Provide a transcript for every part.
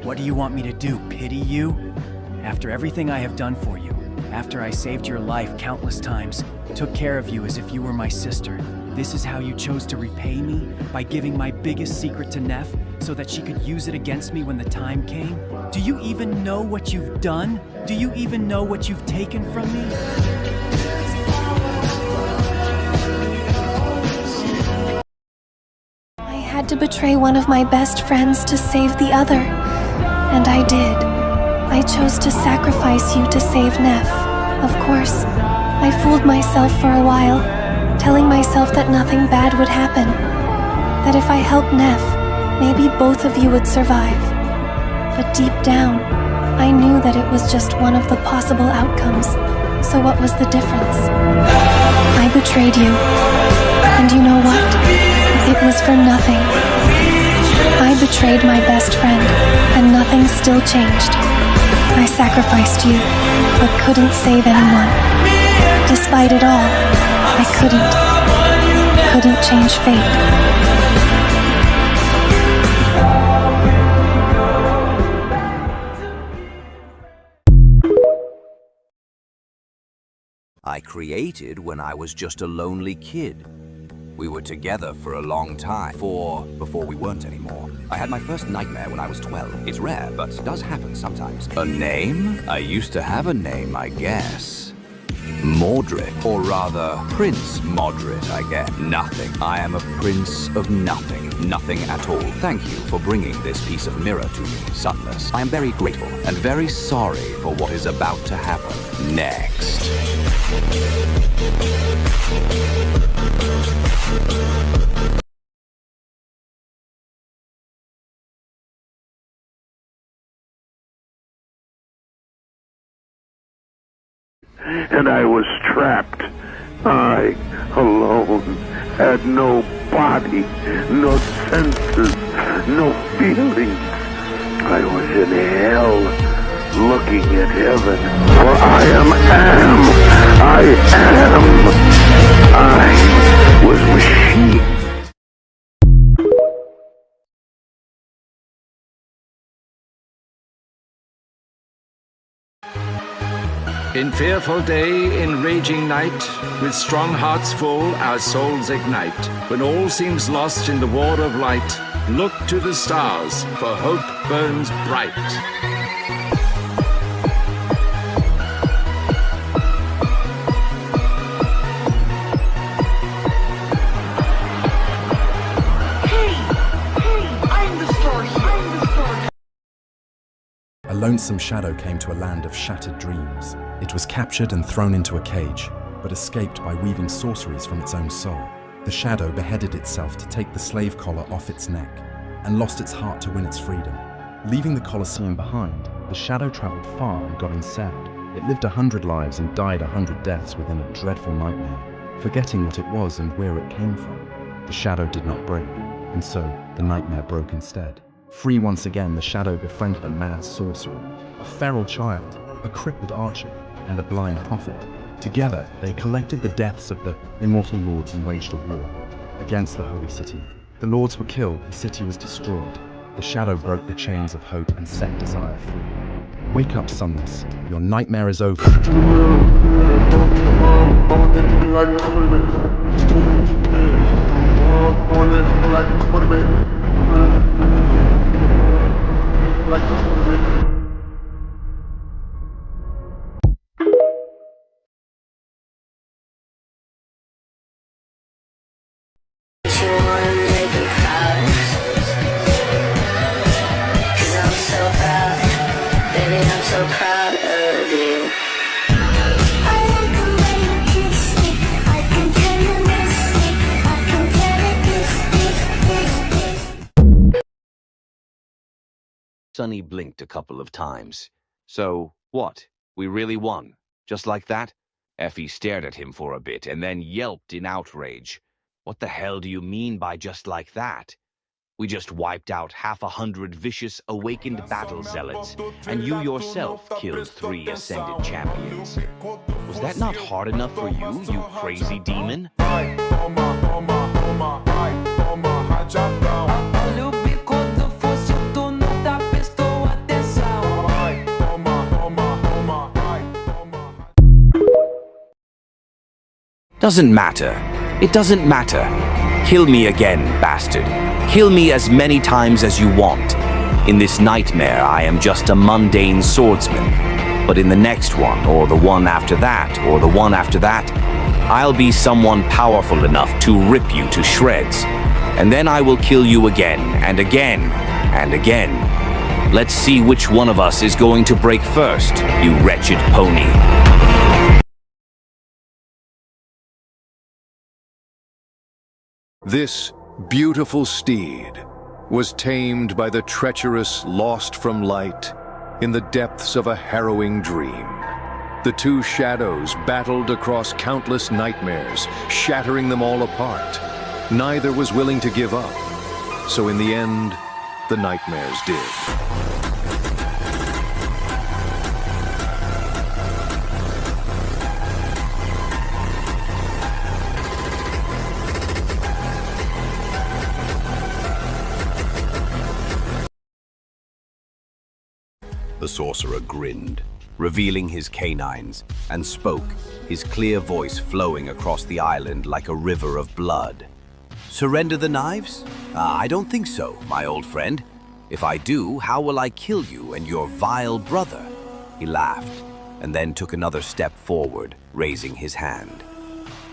What do you want me to do, pity you? After everything I have done for you, after I saved your life countless times, took care of you as if you were my sister, this is how you chose to repay me? By giving my biggest secret to Neff, so that she could use it against me when the time came? Do you even know what you've done? Do you even know what you've taken from me? I had to betray one of my best friends to save the other. And I did. I chose to sacrifice you to save Neff. Of course, I fooled myself for a while, telling myself that nothing bad would happen. That if I helped Neff, maybe both of you would survive. But deep down, I knew that it was just one of the possible outcomes. So what was the difference? I betrayed you. And you know what? It was for nothing. I betrayed my best friend, and nothing still changed. I sacrificed you, but couldn't save anyone. Despite it all, I couldn't change fate. I created when I was just a lonely kid. We were together for a long time, before we weren't anymore. I had my first nightmare when I was 12. It's rare, but does happen sometimes. A name? I used to have a name, I guess. Mordred, or rather, Prince Mordred, I guess. Nothing. I am a prince of nothing. Nothing at all. Thank you for bringing this piece of mirror to me, Sunless. I am very grateful, and very sorry for what is about to happen next. And I was trapped. I, alone, had no body, no senses, no feelings. I was in hell, looking at heaven. For I was machine. In fearful day, in raging night, with strong hearts full, our souls ignite. When all seems lost in the war of light, look to the stars, for hope burns bright. A lonesome shadow came to a land of shattered dreams. It was captured and thrown into a cage, but escaped by weaving sorceries from its own soul. The shadow beheaded itself to take the slave collar off its neck, and lost its heart to win its freedom. Leaving the Colosseum behind, the shadow traveled far and got sad. It lived 100 lives and died 100 deaths within a dreadful nightmare, forgetting what it was and where it came from. The shadow did not break, and so the nightmare broke instead. Free once again, the shadow befriended a mad sorcerer, a feral child, a crippled archer, and a blind prophet. Together, they collected the deaths of the immortal lords and waged a war against the holy city. The lords were killed, the city was destroyed. The shadow broke the chains of hope and set desire free. Wake up, Sunless. Your nightmare is over. Sonny blinked a couple of times. So, what? We really won? Just like that? Effie stared at him for a bit and then yelped in outrage. What the hell do you mean by just like that? We just wiped out 100 vicious awakened battle zealots, and you yourself killed 3 ascended champions. Was that not hard enough for you, you crazy demon? Doesn't matter. It doesn't matter. Kill me again, bastard. Kill me as many times as you want. In this nightmare, I am just a mundane swordsman. But in the next one, or the one after that, or the one after that, I'll be someone powerful enough to rip you to shreds. And then I will kill you again, and again, and again. Let's see which one of us is going to break first, you wretched pony. This beautiful steed was tamed by the treacherous lost from light in the depths of a harrowing dream. The 2 shadows battled across countless nightmares, shattering them all apart. Neither was willing to give up, so in the end, the nightmares did. The sorcerer grinned, revealing his canines, and spoke, his clear voice flowing across the island like a river of blood. Surrender the knives? I don't think so, my old friend. If I do, how will I kill you and your vile brother? He laughed, and then took another step forward, raising his hand.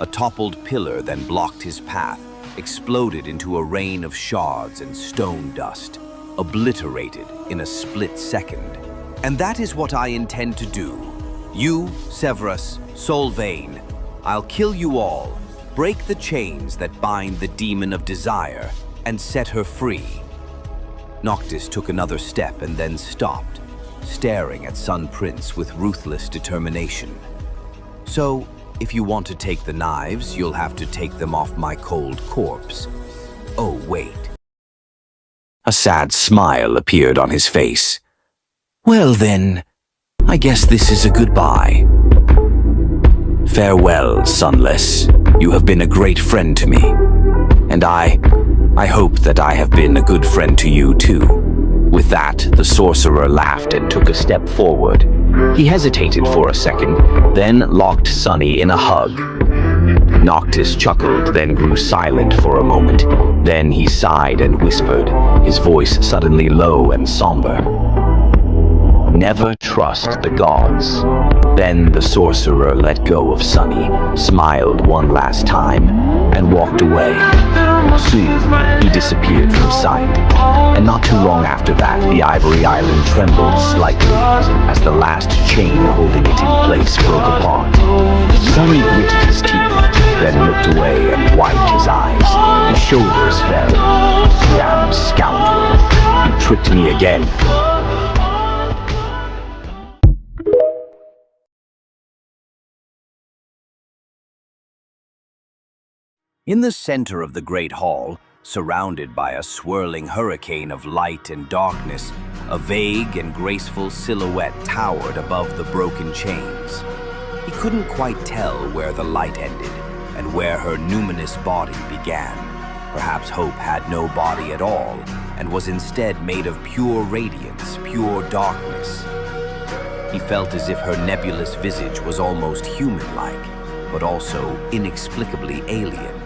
A toppled pillar then blocked his path, exploded into a rain of shards and stone dust, obliterated in a split second. And that is what I intend to do. You, Severus, Solvain, I'll kill you all, break the chains that bind the demon of desire, and set her free. Noctis took another step and then stopped, staring at Sun Prince with ruthless determination. So, if you want to take the knives, you'll have to take them off my cold corpse. Oh, wait. A sad smile appeared on his face. Well then, I guess this is a goodbye. Farewell, Sunless. You have been a great friend to me. And I hope that I have been a good friend to you too. With that, the sorcerer laughed and took a step forward. He hesitated for a second, then locked Sunny in a hug. Noctis chuckled, then grew silent for a moment. Then he sighed and whispered, his voice suddenly low and somber. Never trust the gods. Then the sorcerer let go of Sunny, smiled one last time, and walked away. Soon, he disappeared from sight, and not too long after that, the Ivory Island trembled slightly as the last chain holding it in place broke apart. Sunny gritted his teeth, then looked away and wiped his eyes. His shoulders fell. Damn scoundrel, you tricked me again. In the center of the Great Hall, surrounded by a swirling hurricane of light and darkness, a vague and graceful silhouette towered above the broken chains. He couldn't quite tell where the light ended and where her numinous body began. Perhaps Hope had no body at all and was instead made of pure radiance, pure darkness. He felt as if her nebulous visage was almost human-like, but also inexplicably alien.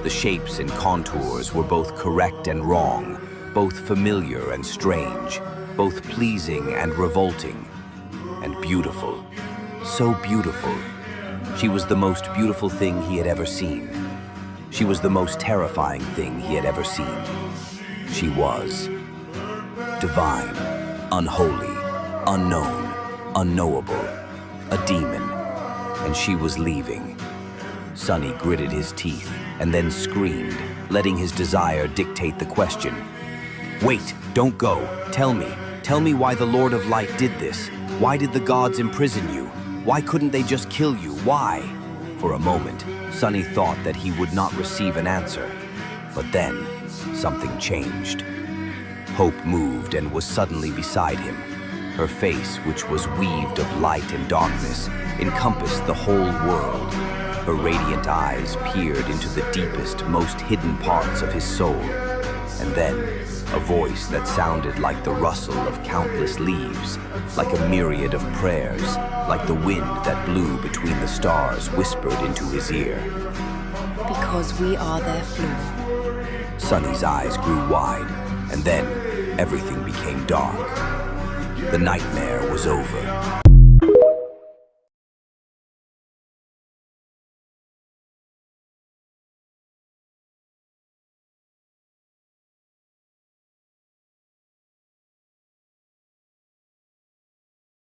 The shapes and contours were both correct and wrong, both familiar and strange, both pleasing and revolting, and beautiful. So beautiful. She was the most beautiful thing he had ever seen. She was the most terrifying thing he had ever seen. She was divine, unholy, unknown, unknowable, a demon, and she was leaving. Sunny gritted his teeth and then screamed, letting his desire dictate the question. Wait, don't go. Tell me Tell me why the Lord of Light did this. Why did the gods imprison you? Why couldn't they just kill you? Why? For a moment, Sunny thought that he would not receive an answer. But then, something changed. Hope moved and was suddenly beside him. Her face, which was weaved of light and darkness, encompassed the whole world. Her radiant eyes peered into the deepest, most hidden parts of his soul. And then, a voice that sounded like the rustle of countless leaves, like a myriad of prayers, like the wind that blew between the stars, whispered into his ear. Because we are their floor. Sunny's eyes grew wide, and then everything became dark. The nightmare was over.